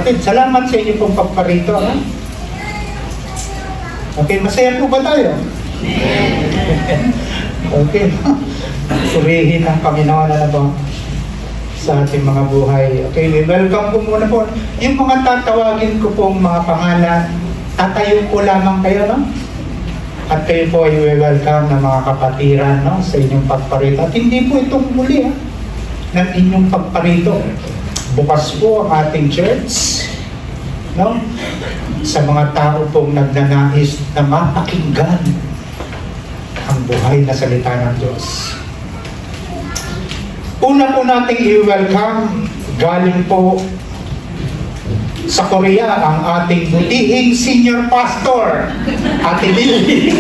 Salamat sa inyo pong pagparito. Okay, masaya po ba tayo? Okay. Purihin ang Panginoon na po sa ating mga buhay. Okay, welcome po muna po. Yung mga tatawagin ko pong mga pangalan, tatayo po lamang kayo, no? At kayo po ay welcome na mga kapatiran, no? Sa inyong pagparito. At hindi po itong muli, ng inyong pagparito. Bukas po ang ating church, no? Sa mga tao pong nagnanais na mapakinggan ang buhay na salita ng Diyos. Una po nating i-welcome, galing po sa Korea, ang ating butihing senior pastor, Ate Lily,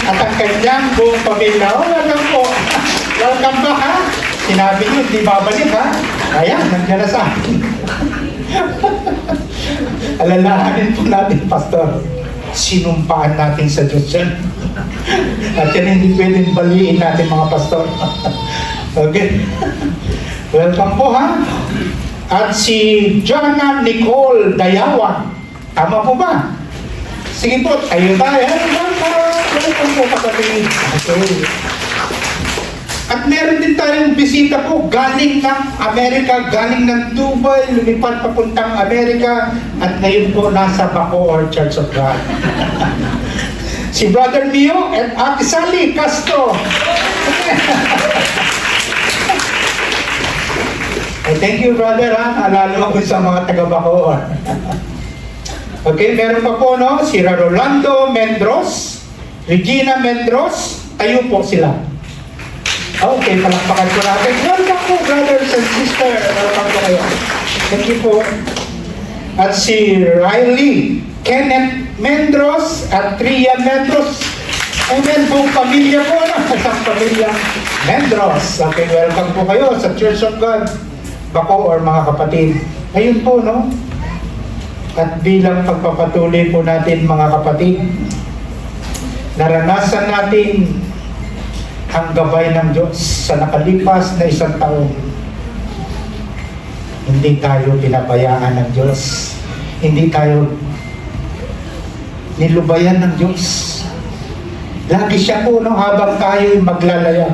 at ang kanyang buong pamilya. Welcome po. Welcome back, ha? Sinabi niyo, di babalik, ha? Ayan, nandiyan na sa akin. Alalahanin po natin, Pastor. Sinumpaan natin sa Diyos yan. At yan hindi pwedeng baliin natin, mga Pastor. Okay. Welcome po, ha? At si Jana Nicole Dayawan. Tama po ba? Sige po, tayo tayo. Welcome po, kapatid. Okay. At meron din tayong bisita po galing ng Amerika, galing ng Dubai, lumipad papuntang Amerika, at ngayon po nasa Bacoor Church of God. Si Brother Mio at Ate Sally Castro. Thank you, brother, ha? Alalo ako sa mga taga-Bacoor. Okay, meron pa po, no? Si Rolando Mendros, Regina Mendros, tayo po sila. Okay, palakpakan po natin. Welcome po, brothers and sisters. Welcome po kayo. Thank you po. At si Riley, Kenneth Mendros, at Tria Mendros. And then po, pamilya po, no? Isang pamilya Mendros. Okay, welcome po kayo sa Church of God, Bacoor, mga kapatid. Ayun po, no? At bilang pagpapatuloy po natin, mga kapatid, naranasan natin ang gabay ng Diyos sa nakalipas na isang taon. Hindi tayo pinabayaan ng Diyos. Hindi tayo nilubayan ng Diyos. Lagi siya po, no, habang tayo maglalaya.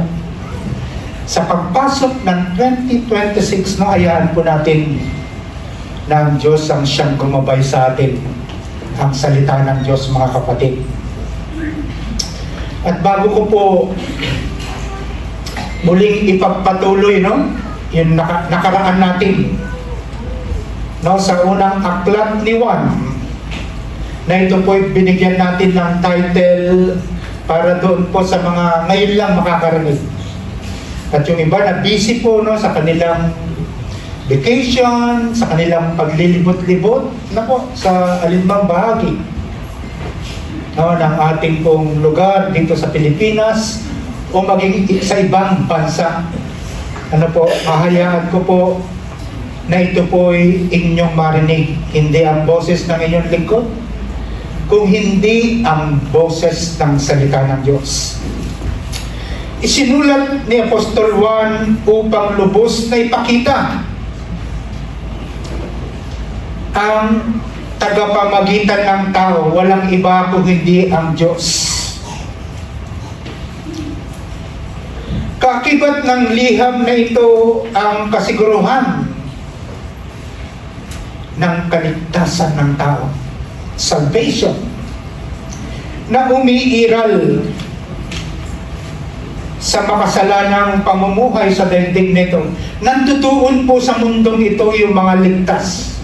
Sa pagpasok ng 2026, no, hayaan po natin na ang Diyos ang siyang gumabay sa atin. Ang salita ng Diyos, mga kapatid. At bago ko po muling ipagpatuloy, no, yung nakaraan natin, no, sa unang aklat ni Juan, na ito po binigyan natin ng title para doon po sa mga ngayon lang makakarinig. At yung iba na busy po, no, sa kanilang vacation, sa kanilang paglilibot-libot na po sa alinbang bahagi, no, ng ating pong lugar dito sa Pilipinas o maging sa ibang bansa. Ano po, hahayaan ko po na ito po ay inyong marinig. Hindi ang boses ng inyong lingkod, kung hindi ang boses ng salita ng Diyos. Isinulat ni Apostol Juan upang lubos na ipakita ang tagapamagitan ng tao, walang iba kung hindi ang Diyos. Kaakibat ng liham na ito ang kasiguruhan ng kaligtasan ng tao, salvation, na umiiral sa makasalanang pamumuhay sa daigdig nito. Nandutuon po sa mundong ito yung mga ligtas.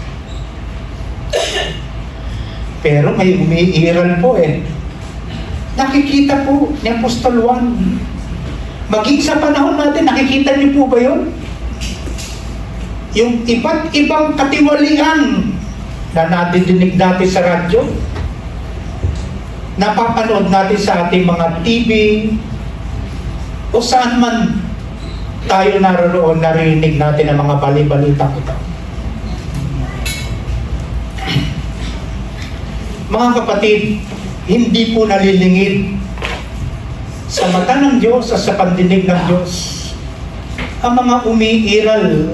Pero may umiiral po eh. Nakikita po ni Apostol Juan. Maging sa panahon natin, nakikita niyo po ba yun? Yung iba't ibang katiwalian na nadidinig natin sa radyo, napapanood natin sa ating mga TV, o saan man tayo naroon, narinig natin ang mga bali-balita ito. Mga kapatid, hindi po nalilingid sa mata ng Diyos at sa pandinig ng Diyos ang mga umiiral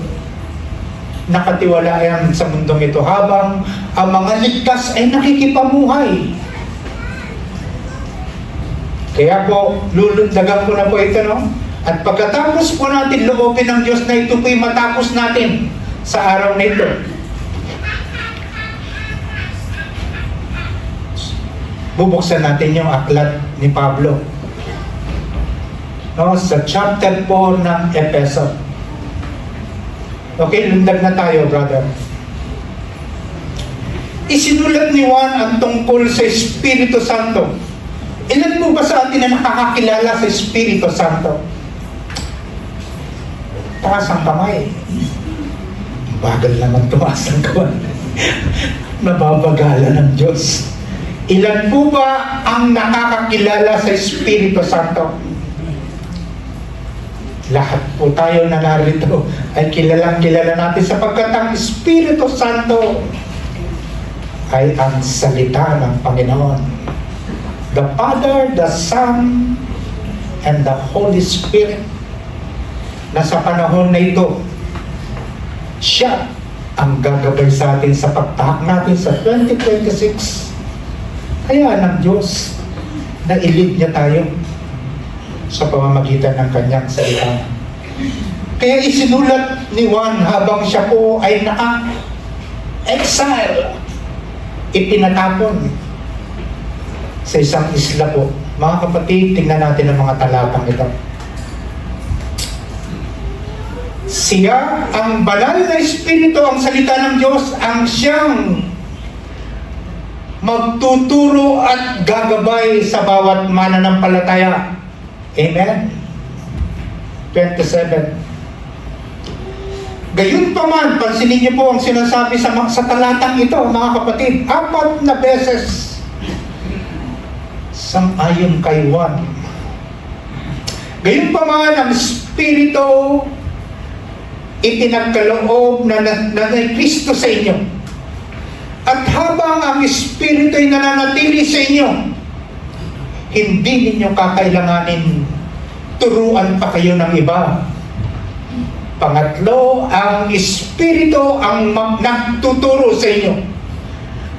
nakatiwalayan sa mundong ito habang ang mga ligtas ay nakikipamuhay. Kaya po, lulundagan ko na po ito, no? At pagkatapos po natin loobin ng Diyos na ito po'y matapos natin sa araw na ito, bubuksan natin yung aklat ni Pablo, no? Sa chapter 4 ng Efeso. Okay, lundag na tayo, brother. Isinulat ni Juan ang tungkol sa Espiritu Santo. Ilan mo ba sa atin na nakakakilala sa Espiritu Santo? Taas ang kamay. Bagal naman tumaas ang kamay. Nababagalan ng Diyos. Ilan po ba ang nakakakilala sa Espiritu Santo? Lahat po tayo na narito ay kilalang-kilala natin sapagkat ang Espiritu Santo ay ang salita ng Panginoon. The Father, the Son, and the Holy Spirit. Na sa panahon na ito, siya ang gagabay sa atin sa pagtahak natin sa 2026. Kaya ng Diyos na i-lead niya tayo sa pamamagitan ng kanyang salita. Kaya isinulat ni Juan habang siya po ay naka-exile, itinatapon sa isang isla po. Mga kapatid, tingnan natin ang mga talatang ito. Siya, ang banal na Espiritu, ang salita ng Diyos, ang siyang magtuturo at gagabay sa bawat mananampalataya. Amen? 27. Gayunpaman, pansinin niyo po ang sinasabi sa talatang ito, mga kapatid. 4 na beses sang-ayon kay Juan. Gayunpaman, ang Espiritu ipinagkaloob na Kristo sa inyo. At habang ang Espiritu ay nananatili sa inyo, hindi ninyo kakailanganin turuan pa kayo ng iba. Pangatlo, ang Espiritu ang nagtuturo sa inyo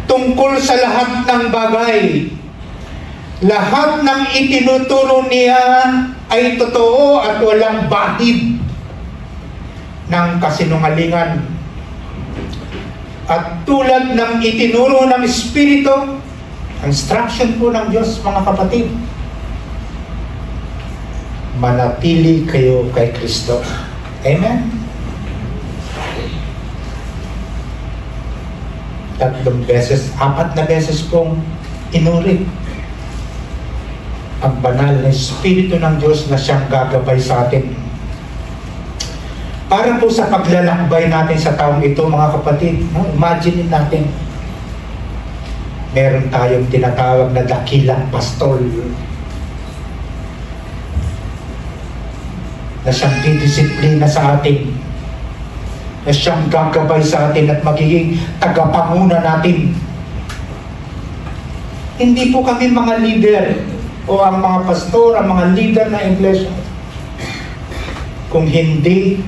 tungkol sa lahat ng bagay. Lahat ng itinuturo niya ay totoo at walang bahid ng kasinungalingan. At tulad ng itinuro ng Espiritu, instruction po ng Diyos, mga kapatid, manatili kayo kay Kristo. Amen? 3 beses, 4 na beses pong inuri ang banal na Espiritu ng Diyos na siyang gagabay sa atin. Para po sa paglalakbay natin sa taong ito, mga kapatid, imagine natin, meron tayong tinatawag na dakilang pastol na siyang didisiplina sa atin, na siyang gagabay sa atin at magiging tagapanguna natin. Hindi po kami mga leader o ang mga pastor, ang mga leader na iglesia, kung hindi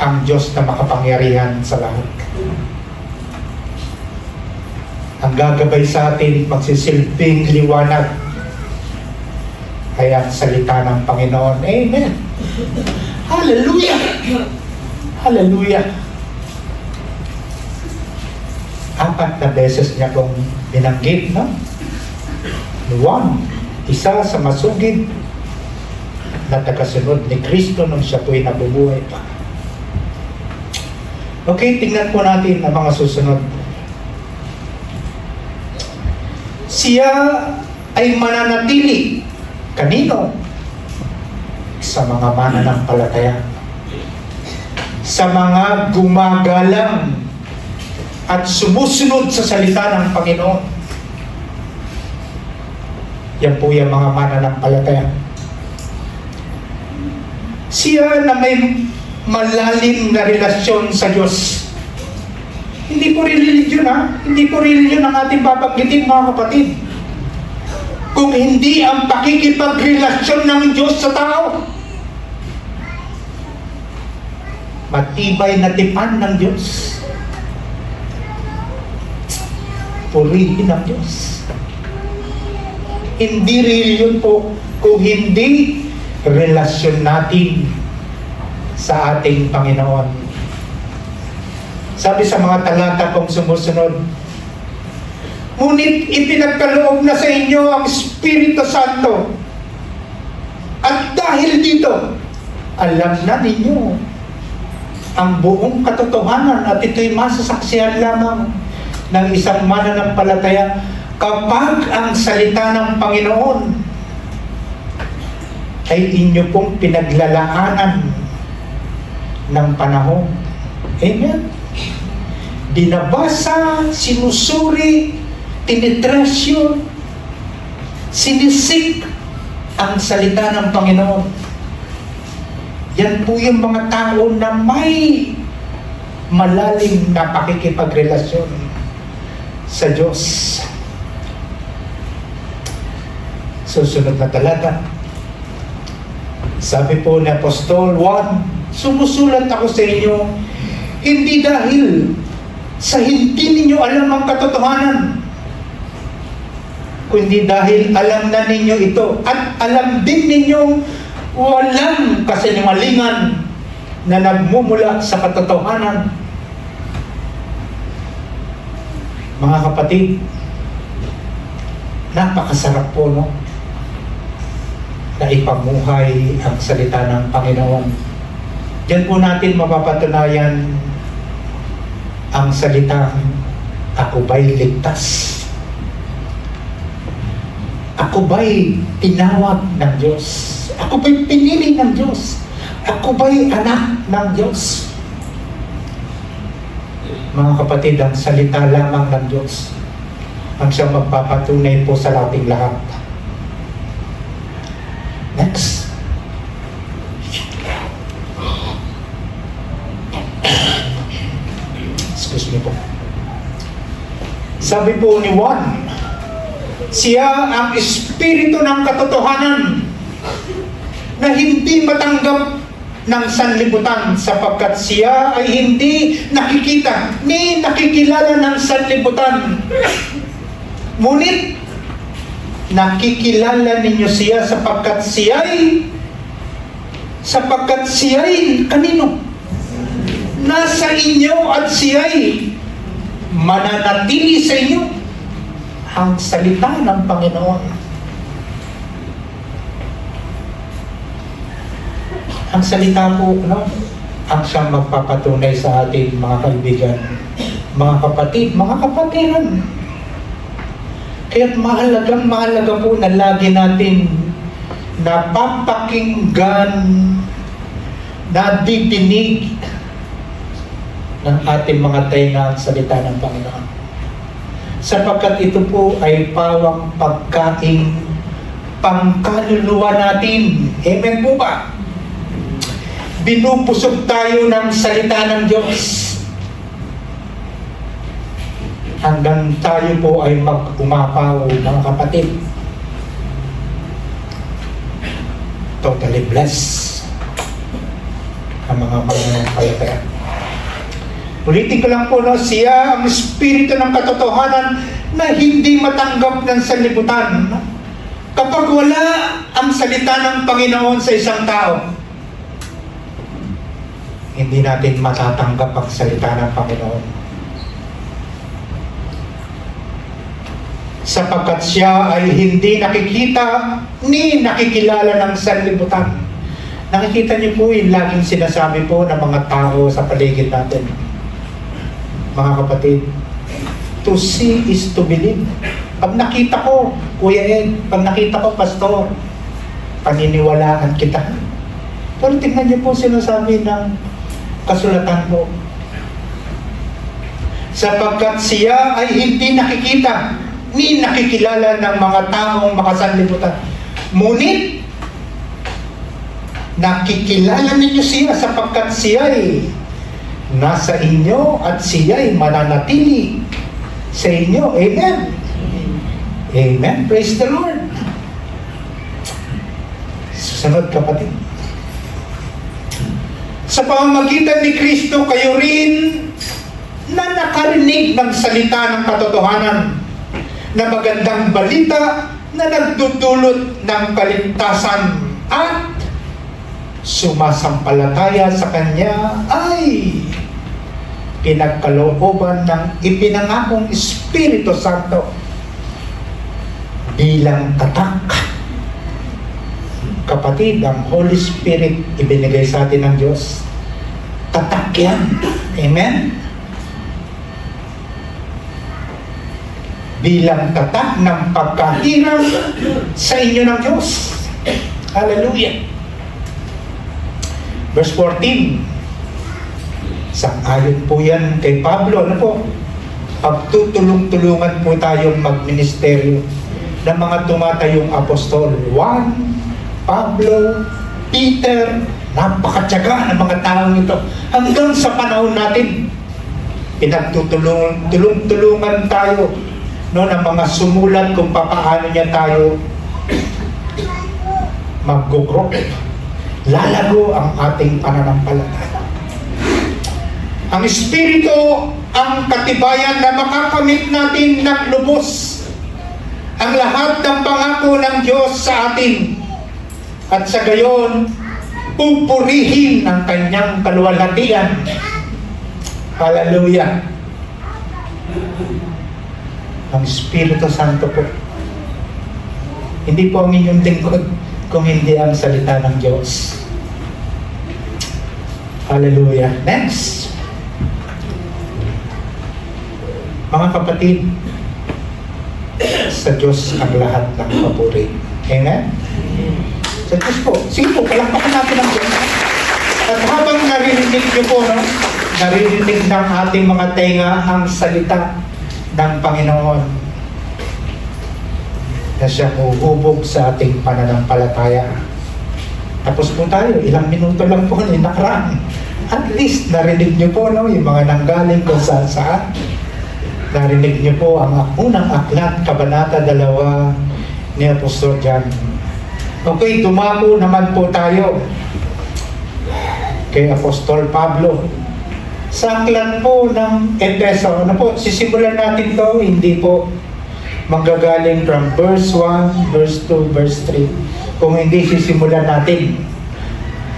ang Diyos na makapangyarihan sa lahat. Ang gagabay sa atin, magsisilbing liwanag ay ang salita ng Panginoon. Amen. Hallelujah! Hallelujah! 4 na beses niya pong binanggit, no? 1, isa sa masugid na tagasunod ni Kristo nung siya po'y nabubuhay pa. Okay, tingnan po natin ang mga susunod. Siya ay mananatili. Kanino? Sa mga mananampalataya. Sa mga gumagalang at sumusunod sa salita ng Panginoon. Yan po yung mga mananampalataya. Siya na may malalim na relasyon sa Diyos. Hindi po religion, ha? Hindi po religion ang ating babanggitin, mga kapatid. Kung hindi ang pakikipagrelasyon ng Diyos sa tao. Matibay na tipan ng Diyos. purihin ang Diyos. Hindi reliyon po kung hindi relasyon natin sa ating Panginoon. Sabi sa mga talata kong sumusunod, ngunit ipinagkaloob na sa inyo ang Espiritu Santo. At dahil dito, alam na ninyo ang buong katotohanan at ito'y masasaksihan lamang ng isang mananampalataya kapag ang salita ng Panginoon ay inyo pong pinaglalaanan ng panahon. Amen? Binabasa, sinusuri, tinitrasyo, sinisik ang salita ng Panginoon. Yan po yung mga tao na may malalim na pakikipagrelasyon sa Diyos. Susunod na talata. Sabi po ni Apostol Juan, sumusulat ako sa inyo, hindi dahil sa hindi ninyo alam ang katotohanan, kundi dahil alam na ninyo ito at alam din ninyong walang kasinungalingan na nagmumula sa katotohanan. Mga kapatid, napakasarap po, no? Na ipamuhay ang salita ng Panginoon. Diyan po natin mapapatunayan ang salitang ako ba'y ligtas? Ako ba'y tinawag ng Diyos? Ako ba'y pinili ng Diyos? Ako ba'y anak ng Diyos? Mga kapatid, ang salita lamang ng Diyos ang siyang magpapatunay po sa ating lahat. Next. Excuse me po. Sabi po ni Juan, siya ang espiritu ng katotohanan na hindi matanggap ng sanlibutan sapagkat siya ay hindi nakikita ni nakikilala ng sanlibutan. Ngunit nakikilala ninyo siya sapagkat siya'y kanino? Nasa inyo at siya'y mananatili sa inyo. Ang salita ng Panginoon. Ang salita po, no? Ang siyang magpapatunay sa atin, mga kaibigan, mga kapatid, mga kapatiran. Kaya't mahalaga po na lagi natin napapakinggan, nadidinig ng ating mga tainga ang salita ng Panginoon. Sapagkat ito po ay pawang pagkaing pangkaluluwa natin. Amen po ba? Binubusog tayo ng salita ng Diyos hanggang tayo po ay mag-umapaw, mga kapatid. Totally blessed ang mga mananampalataya. Ulitin ko lang po, no, siya ang espiritu ng katotohanan na hindi matanggap ng sanlibutan. Kapag wala ang salita ng Panginoon sa isang tao, hindi natin matatanggap ang salita ng Panginoon. Sapagkat siya ay hindi nakikita ni nakikilala ng sanlibutan. Nakikita niyo po yung laging sinasabi po ng mga tao sa paligid natin. Mga kapatid, to see is to believe. Pag nakita ko, Kuya Ed, pag nakita ko, Pastor, paniniwalaan kita. Pero tingnan niyo po sinasabi ng kasulatan po. Sapagkat siya ay hindi nakikita ni nakikilala ng mga taong makasanlibutan. Ngunit, nakikilala ninyo siya sapagkat siya ay nasa inyo at siya'y mananatili sa inyo. Amen. Amen. Praise the Lord. Susunod, kapatid. Sa pamamagitan ni Kristo, kayo rin na nakarinig ng salita ng katotohanan, na magandang balita na nagdudulot ng kaligtasan at sumasampalataya sa Kanya ay pinagkalooban ng ipinangakong Espiritu Santo bilang tatak. Kapatid, ang Holy Spirit ibinigay sa atin ng Diyos. Tatak yan. Amen? Bilang tatak ng pagkahirap sa inyo ng Diyos. Hallelujah. Verse 14. Sang-ayon po yan kay Pablo. Ano po? Pagtutulong-tulungan po tayong magministeryo ng mga tumatayong apostol. Juan, Pablo, Peter, napakatyaga ng mga taong ito. Hanggang sa panahon natin, pinagtutulungan tayo ng mga sumulat kung paano niya tayo mag-grow. Lalago ang ating pananampalataya. Ang Espiritu ang katibayan na makakamit natin ng lubos ang lahat ng pangako ng Diyos sa atin, at sa gayon pupurihin ang Kanyang kaluwalhatian. Hallelujah. Ang Espiritu Santo po, hindi po ang inyong lingkod kung hindi ang salita ng Diyos. Hallelujah. Next. Mga kapatid, sa Diyos ang lahat ng papuri. Amen? Sa Diyos po. Sige po, palakpakan natin ang Diyos. At habang naririnig niyo po, no? Naririnig ng ating mga tenga ang salita ng Panginoon na siya huhubog sa ating pananampalataya. Tapos po tayo, ilang minuto lang po na nakaraan. At least narinig niyo po, no? Yung mga nanggaling kung saan. Narinig niyo po ang unang aklat, Kabanata 2 ni Apostol John. Okay, tumako naman po tayo kay Apostol Pablo. Sa aklat po ng Efeso, ano po, sisimulan natin to, hindi po manggagaling from verse 1, verse 2, verse 3. Kung hindi, sisimulan natin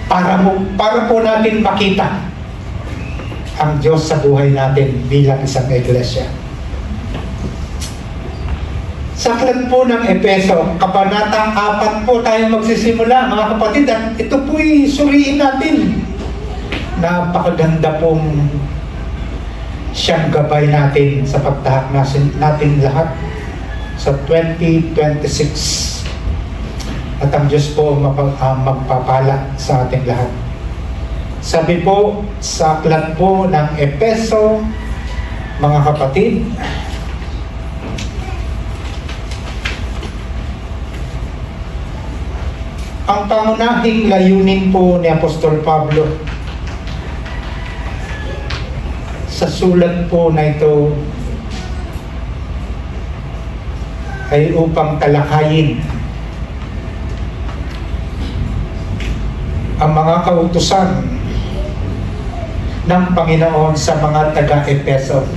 para po natin makita ang Diyos sa buhay natin bilang isang iglesia. Sa aklat po ng Efeso, Kabanata 4 po tayo magsisimula, mga kapatid, at ito po'y suriin natin. Napakaganda pong siyang gabay natin sa pagtahak natin lahat sa 2026. At ang Diyos po magpapala sa ating lahat. Sabi po sa aklat po ng Efeso, mga kapatid, ang pangunahing layunin po ni Apostol Pablo sa sulat po na ito ay upang talakayin ang mga kautusan ng Panginoon sa mga taga-Efeso.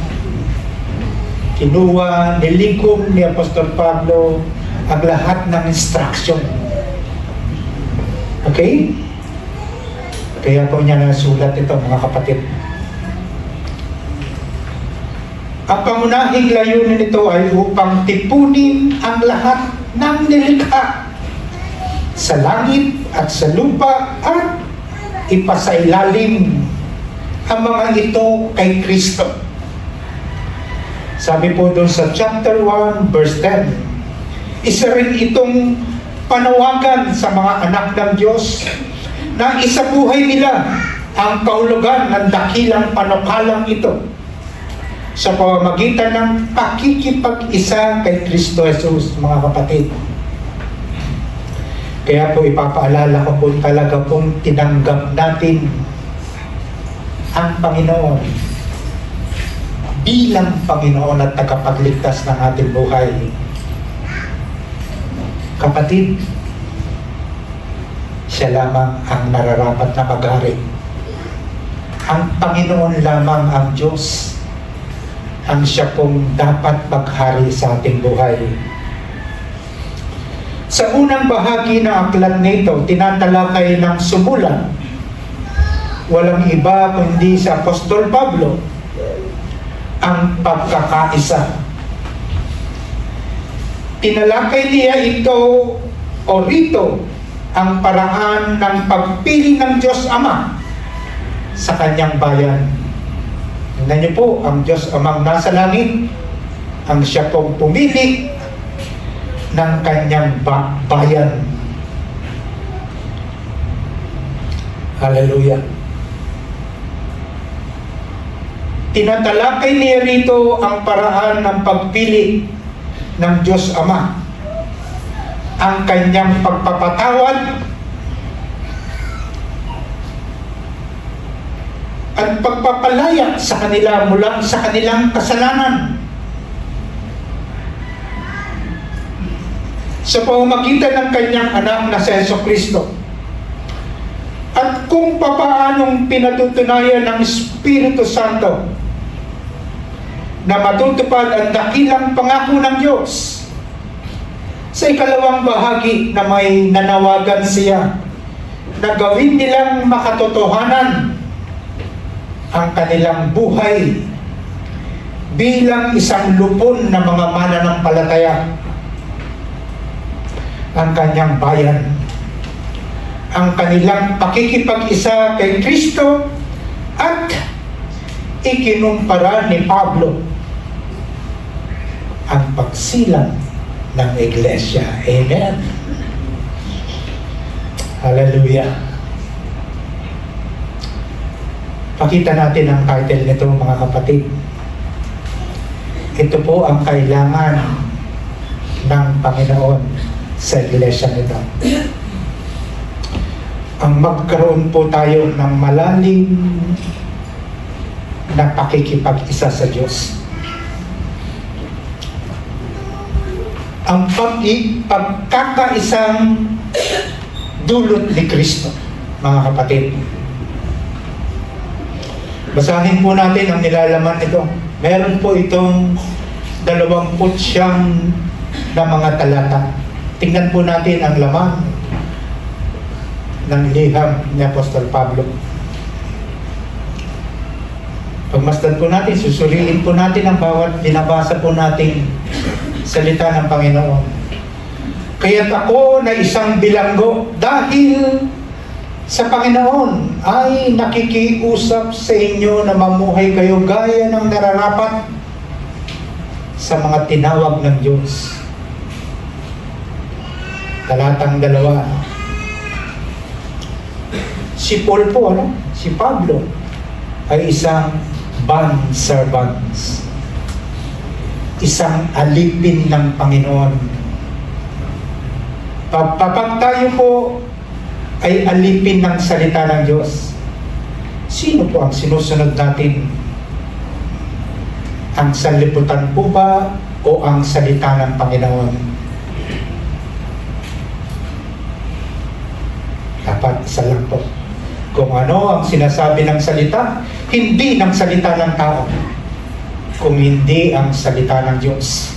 Kinuha, nilikom ni Apostol Pablo ang lahat ng instruction. Okay? Kaya po niya nasulat ito, mga kapatid. Ang pangunahing layunin nito ay upang tipunin ang lahat ng nilikha sa langit at sa lupa at ipasailalim ang mga ito kay Kristo. Sabi po doon sa chapter 1, verse 10, isa rin itong panawagan sa mga anak ng Diyos na isabuhay nila ang kahulugan ng dakilang panukalang ito sa pamamagitan ng pakikipag-isa kay Kristo Jesus, mga kapatid. Kaya po ipapaalala ko po talaga pong tinanggap natin ang Panginoon bilang Panginoon at tagapagligtas ng ating buhay. Kapatid, siya lamang ang nararapat na mag-hari. Ang Panginoon lamang ang Diyos ang siya pong dapat maghari sa ating buhay. Sa unang bahagi ng aklat nito, tinatalakay ng sumulat, walang iba kundi sa Apostol Pablo, ang pagkakaisa. Tinalakay niya ito o rito ang paraan ng pagpili ng Diyos Ama sa kanyang bayan. Tingnan niyo po, ang Diyos Amang nasa langit, ang siya pong pumili ng kanyang bayan. Hallelujah. Tinatalakay niya rito ang paraan ng pagpili ng Diyos Ama, ang kanyang pagpapatawad at pagpapalaya sa kanila mula sa kanilang kasalanan sa pamamagitan ng kanyang anak na si Jesucristo, at kung papaanong pinatutunayan ng Espiritu Santo na matutupad ang dakilang pangako ng Diyos. Sa ikalawang bahagi na may nanawagan siya na gawin nilang makatotohanan ang kanilang buhay bilang isang lupon na mga mananampalataya, ang kanyang bayan, ang kanilang pakikipag-isa kay Kristo, at ikinumpara ni Pablo ang pagsilang ng Iglesia. Amen. Hallelujah. Pakita natin ang title nito, mga kapatid. Ito po ang kailangan ng Panginoon sa Iglesia nito. Ang magkaroon po tayo ng malalim na pakikipag-isa sa Diyos. Ang pagkakaisang dulot ni Kristo, mga kapatid. Basahin po natin ang nilalaman nito. Meron po itong 29 na mga talata. Tingnan po natin ang laman ng liham ni Apostol Pablo. Pagmasdan po natin, susuriin po natin ang bawat binabasa po nating salita ng Panginoon. Kaya't ako na isang bilanggo dahil sa Panginoon ay nakikiusap sa inyo na mamuhay kayo gaya ng nararapat sa mga tinawag ng Diyos. Talatang 2. Si Paul po, si Pablo, ay isang bond servants, isang alipin ng Panginoon. Kapag tayo po ay alipin ng salita ng Diyos, sino po ang sinusunod natin? Ang sanlibutan po ba o ang salita ng Panginoon? Dapat isa lang po. Kung ano ang sinasabi ng salita, hindi ng salita ng tao, kung hindi ang salita ng Diyos.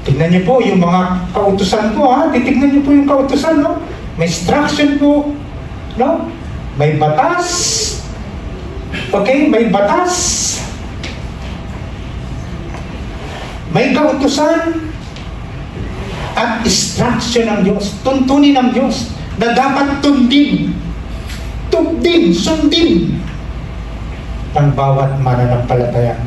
Tignan niyo po yung mga kautusan po, ha? Titignan niyo po yung kautusan, no? May instruction po, no? May batas. Okay? May batas. May kautusan at instruction ng Diyos. Tuntunin ng Diyos na dapat tundin, sundin ng bawat mananampalataya.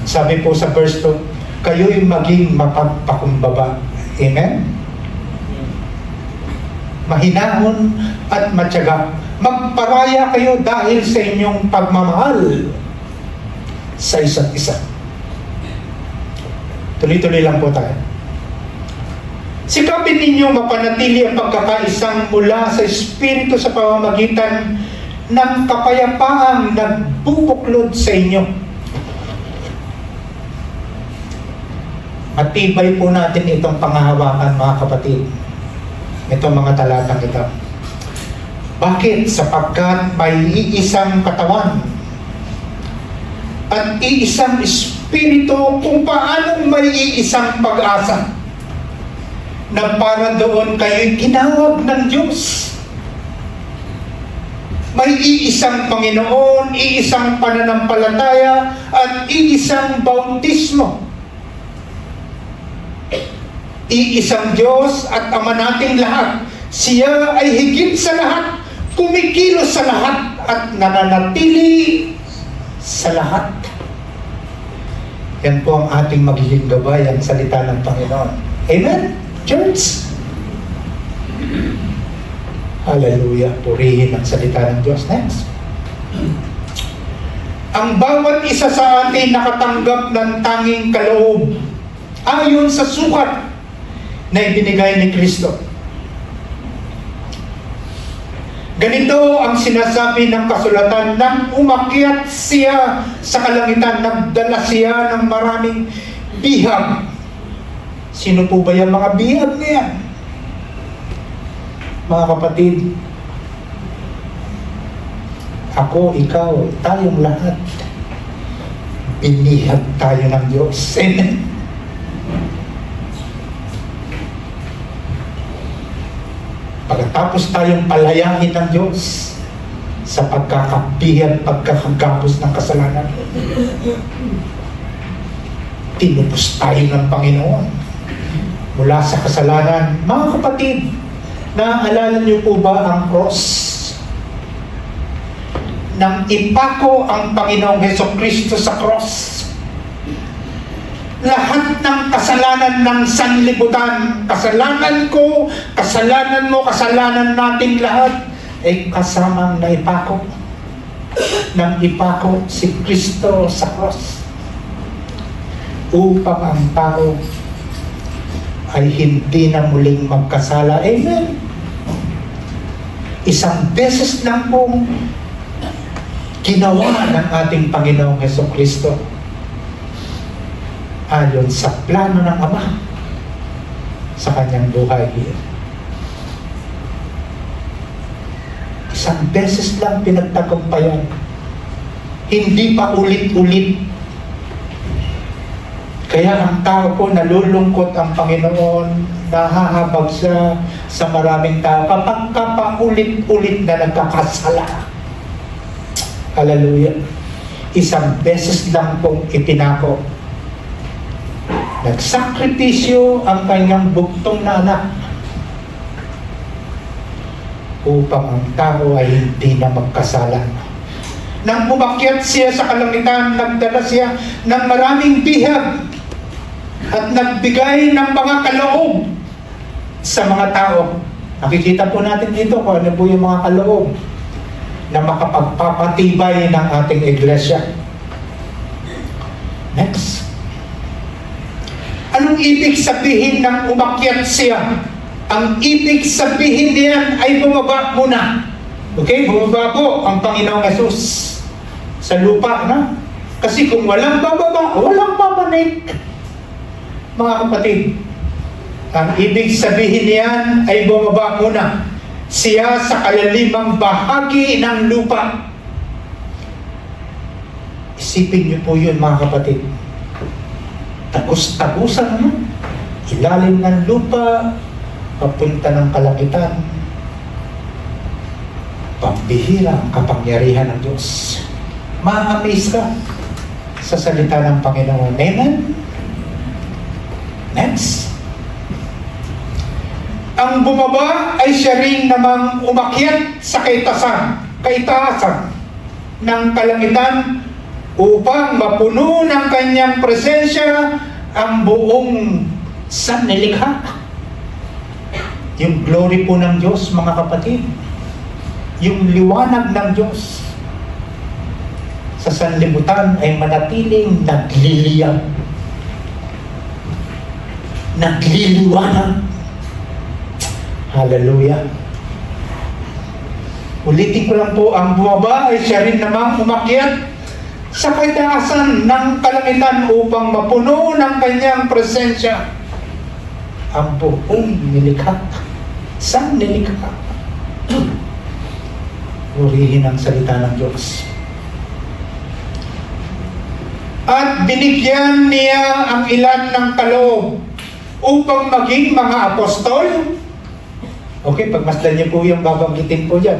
Sabi po sa verse 2, kayo'y maging mapagpakumbaba. Amen? Mahinahon at matyaga. Magparaya kayo dahil sa inyong pagmamahal sa isa't isa. Tuloy-tuloy lang po tayo. Sikapin ninyo mapanatili ang pagkakaisang mula sa Espiritu sa pamamagitan ng kapayapaang nagbubuklod sa inyo. Matibay po natin itong pangahawakan, mga kapatid. Itong mga talatang ito. Bakit? Sapagkat may iisang katawan at iisang Espiritu, kung paano may iisang pag-asa na para doon kayo'y tinawag ng Diyos. May iisang Panginoon, iisang pananampalataya, at iisang bautismo. Iisang Diyos at Ama nating lahat. Siya ay higit sa lahat, kumikilos sa lahat, at nananatili sa lahat. Yan po ang ating magiging gabay, ang salita ng Panginoon. Amen? Church? Hallelujah. Purihin ang salita ng Diyos. Next. Ang bawat isa sa atin nakatanggap ng tanging kaloob ayon sa sukat na ibinigay ni Kristo. Ganito ang sinasabi ng kasulatan, nang umakyat siya sa kalangitan, nagdala siya ng maraming bihag. Sino po ba yung mga bihag na yan? Mga kapatid, ako, ikaw, tayong lahat, binihag tayo ng Diyos. Amen. Pagkatapos tayong palayain ng Diyos sa pagkakabihag, pagkakagapos ng kasalanan, tinupos tayo ng Panginoon mula sa kasalanan. Mga kapatid, naaalala niyo po ba ang cross? Nang ipako ang Panginoong Hesukristo sa cross, lahat ng kasalanan ng sanlibutan, kasalanan ko, kasalanan mo, kasalanan natin lahat, ay kasamang naipako. Nang ipako si Kristo sa cross, upang ang tao ay hindi na muling magkasala. Amen. Isang beses lang pong ginawa ng ating Panginoong Hesukristo ayon sa plano ng Ama sa kanyang buhay. Isang beses lang pinagtagumpayan, hindi pa ulit-ulit. Kaya ang tao po, nalulungkot ang Panginoon, nahahabag siya sa maraming tao kapag paulit-ulit na nagkakasala. Hallelujah. Isang beses lang pong ipinako. Nagsakripisyo ang kanyang buktong na anak upang ang tao ay hindi na magkasala. Nang umakyat siya sa kalangitan, nagdala siya ng maraming bihag at nagbigay ng mga kaloob sa mga tao. Nakikita po natin dito kung ano po yung mga kaloob na makapagpapatibay ng ating iglesia. Next. Anong ibig sabihin ng umakyat siya? Ang ibig sabihin niyan ay bumaba muna. Okay? Bumaba po ang Panginoong Yesus sa lupa, na? Kasi kung walang bababa, walang papanik. Mga kapatid, ang ibig sabihin niyan ay bumaba muna. Siya sa kalalimang bahagi ng lupa. Isipin niyo po yun, mga kapatid. Tagus-tagusan mo, ilalim ng lupa, papunta ng kalangitan. Pambihira ang kapangyarihan ng Diyos. Ma-amaze ka sa salita ng Panginoon. Amen? Next. Ang bumaba ay siya rin namang umakyat sa kaitaasan ng kalangitan upang mapuno ng kanyang presensya ang buong sanlilikha. Yung glory po ng Diyos, mga kapatid, yung liwanag ng Diyos sa sanlibutan ay manatiling nagliliyab, nagliliwanag. Hallelujah. Ulitin ko lang po, ang bumaba ay siya rin namang umakyat sa kaitaasan ng kalangitan upang mapuno ng kanyang presensya ang buong nilikha. Saan nilikha? Purihin ang salita ng Diyos. At binigyan niya ang ilan ng kaloob upang maging mga apostol. Okay, pagmasdan niyo po yung babanggitin po dyan.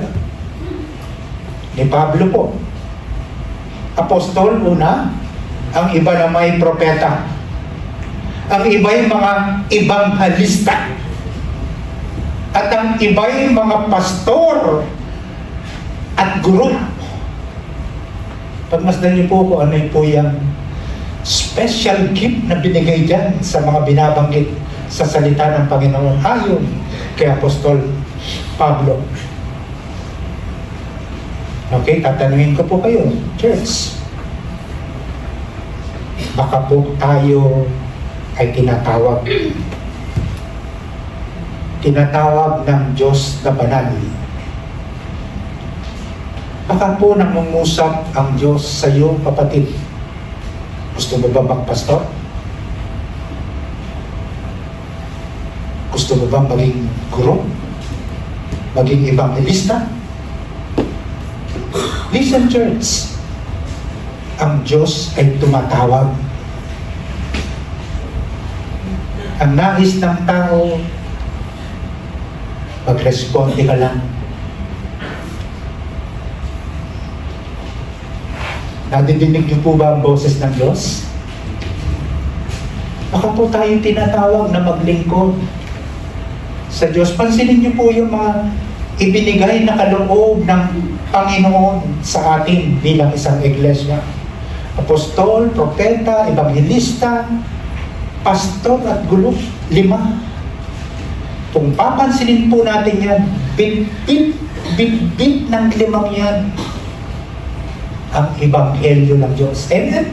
Ni Pablo po. Apostol, una. Ang iba na may propeta. Ang iba'y mga ibanghalista. At ang iba'y mga pastor at guro. Pagmasdan niyo po kung ano po yung special gift na binigay dyan sa mga binabanggit sa salita ng Panginoon ayon kay Apostol Pablo. Okay, tatanungin ko po kayo, church. Baka po tayo ay tinatawag ng Diyos na banal. Baka po nangungusap ang Diyos sa iyo, kapatid. Gusto mo ba magpastor? Gusto mo ba maging guro? Maging evangelista? Listen, church. Ang Diyos ay tumatawag. Ang nais ng tao, mag-responde ka lang. Nadidinig niyo po ba ang boses ng Diyos? Baka po tayong tinatawag na maglingkod sa Diyos. Pansinin niyo po yung mga ibinigay na kaloob ng Panginoon sa atin bilang isang iglesia. Apostol, propeta, evangelista, pastor at guro. 5. Kung papansinin po natin yan, bit ng 5 yan ang ebanghelyo ng Diyos. Amen?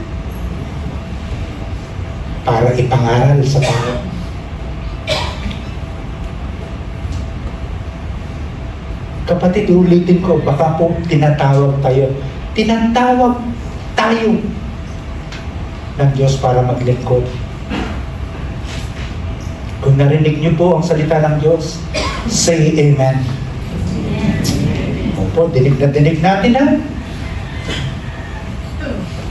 Para ipangaral sa tao. Kapatid, ulitin ko, baka po tinatawag tayo. Tinatawag tayo ng Diyos para maglingkod. Kung narinig niyo po ang salita ng Diyos, say Amen. Opo, dinig na dinig natin ha.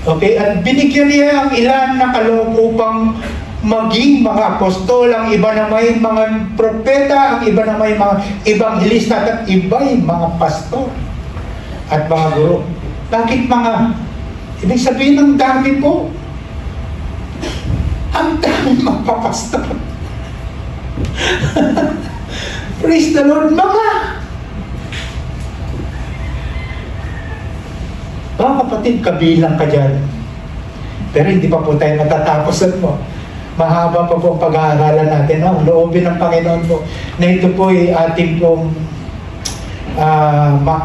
Okay, at binigyan niya ang ilan na kaloob upang maging mga apostol, ang iba na may mga propeta, ang iba na may mga evangelista, at iba'y mga pastor at mga guro. Bakit mga? Ibig sabihin ng dami po. Ang dami magpapastor. Praise the Lord, mga! Baka kapatid, kabilang ka dyan. Pero hindi pa po tayo matataposan mo. Mahaba pa po ang pag-aaralan natin. No? Loobin ng Panginoon po na ito po ay ating pong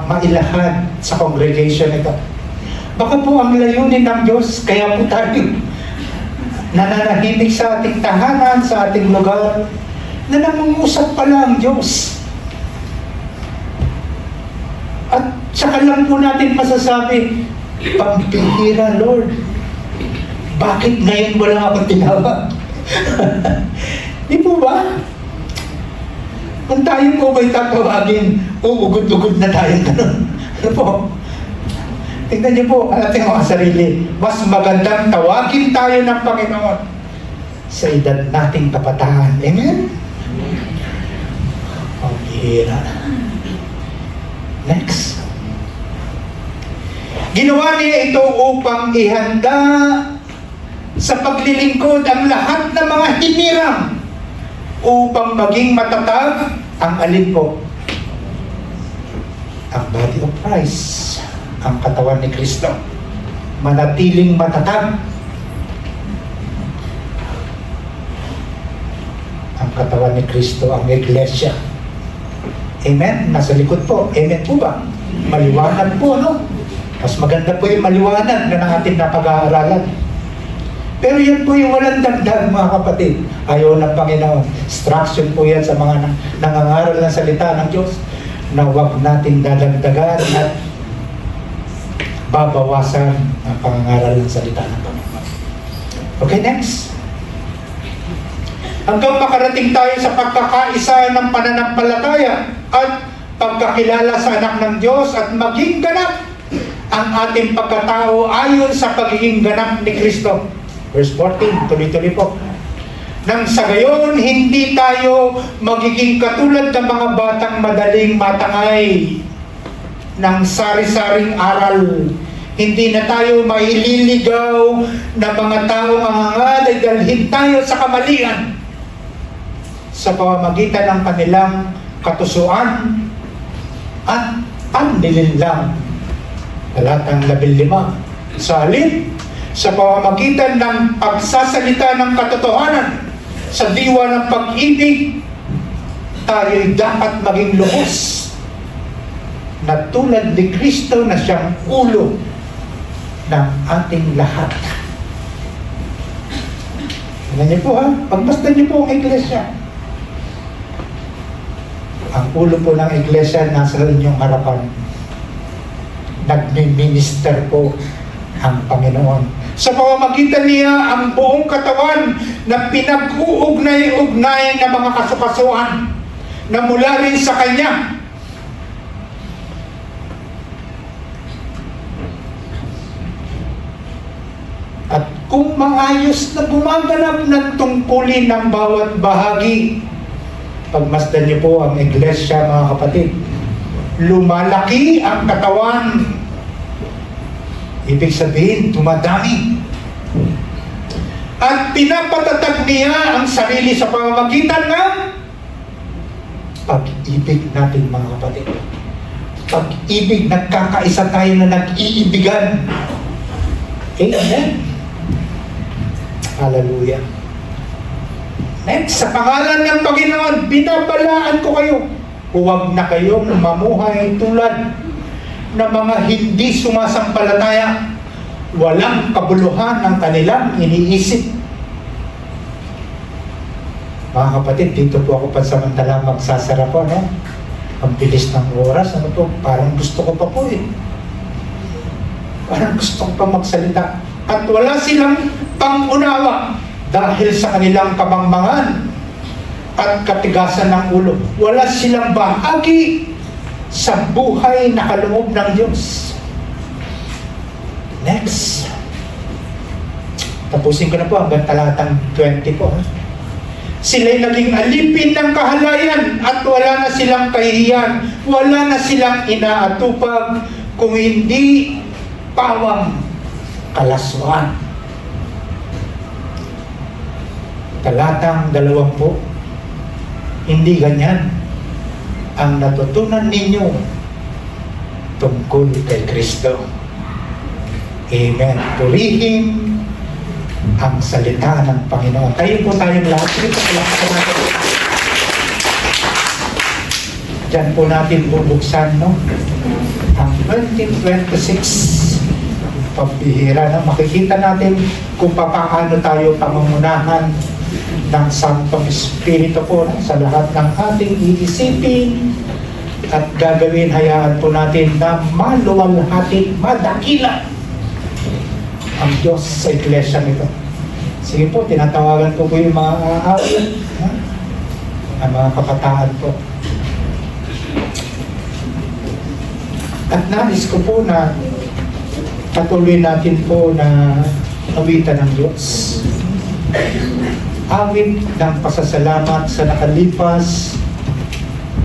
mailahad sa congregation ito. Baka po ang layunin ng Diyos, kaya po tayo nananahimik sa ating tahanan, sa ating lugar, na nangungusap pala ang Diyos. At saka lang po natin masasabi, pampihira, Lord. Bakit ngayon mo lang ako tinawag? Di po ba? Kung tayo po ba'y tatawagin, ugod-ugod na tayo ganun. Ano po? Tingnan niyo po ang ating mga sarili. Mas magandang tawagin tayo ng Panginoon sa edad nating kabataan. Amen? Pampihira. Next. Ginawa niya ito upang ihanda sa paglilingkod ang lahat ng mga hinirang upang maging matatag ang alin po? Ang body of Christ, ang katawan ni Kristo. Manatiling matatag ang katawan ni Kristo, ang iglesia. Amen? Nasa likod po. Amen po ba? Maliwanag po, no? Mas maganda po yung maliwanag na natin napag-aaralan. Pero yan po yung walang dagdag, mga kapatid. Ayaw ng Panginoon. Instruction po yan sa mga nangangaral ng salita ng Diyos na huwag natin dadagdagan at babawasan ang pangangaral ng salita ng Panginoon. Okay, next. Hanggang makarating tayo sa pagkakaisa ng pananampalataya at pagkakilala sa anak ng Diyos at maging ganap ang ating pagkatao ayon sa pagiging ganap ni Kristo. Verse 14, tuloy-tuloy po. Nang sa gayon, hindi tayo magiging katulad ng mga batang madaling matangay ng sari-saring aral. Hindi na tayo maililigaw na mga taong angangad ay dalhin tayo sa kamalian sa pamamagitan ng kanilang katusuan at panlilinlang. Talatang 15. Sa halip, sa pamamagitan ng pagsasalita ng katotohanan sa diwa ng pag-ibig, tayo'y dapat maging lubos na tulad ni Kristo na siyang ulo ng ating lahat. Tingnan niyo po ha, pagmasdan niyo po ang iglesia. Ang ulo po ng iglesia nasa inyong harapan. Nagmi-minister po ang Panginoon. Sa pamamagitan niya, ang buong katawan na pinag-uugnay-ugnay ng mga kasukasuan na mula rin sa Kanya. At kung maayos na gumaganap ng tungkulin ng bawat bahagi, pagmasdan niyo po ang iglesia, mga kapatid, lumalaki ang katawan. Ibig sabihin, dumadami. At pinapatatag niya ang sarili sa pamamagitan ng pag-ibig natin, mga kapatid. Pag-ibig, nagkakaisa tayo na nag-iibigan. Amen. Hallelujah. Next, sa pangalan ng Panginoon, binabalaan ko kayo. Huwag na kayong mamuhay tulad ng mga hindi sumasampalataya, walang kabuluhan ang kanilang iniisip. Mga kapatid, dito po ako pansamantala magsasara po, no? Ang bilis ng oras, ano po, parang gusto ko pa po eh. Parang gusto ko pa magsalita. At wala silang pangunawa dahil sa kanilang kamangmangan at katigasan ng ulo. Wala silang bahagi sa buhay na kaloob ng Diyos. Next. Tapusin ko na po hanggang talatang 20 po. Sila'y naging alipin ng kahalayan at wala na silang kahihiyan. Wala na silang inaatupag kung hindi pawang kalaswaan. Talatang 20. Hindi ganyan ang natutunan ninyo tungkol kay Kristo. Amen. Purihin ang salita ng Panginoon. Tayo po tayong lahat. Diyan po natin bubuksan, no? Ang 2026. Pambihira, no? Makikita natin kung paano tayo pamumunahan ng Santong Espiritu po, no? Sa lahat ng ating iisipin at gagawin. Hayaan po natin na maluwalhati, madakila ang Diyos sa iglesia nito. Sige po, tinatawagan po yung mga aawit, ang mga kabataan po. At nais ko po na patuloy natin po na awitan ng Diyos. Awit ng pasasalamat sa nakalipas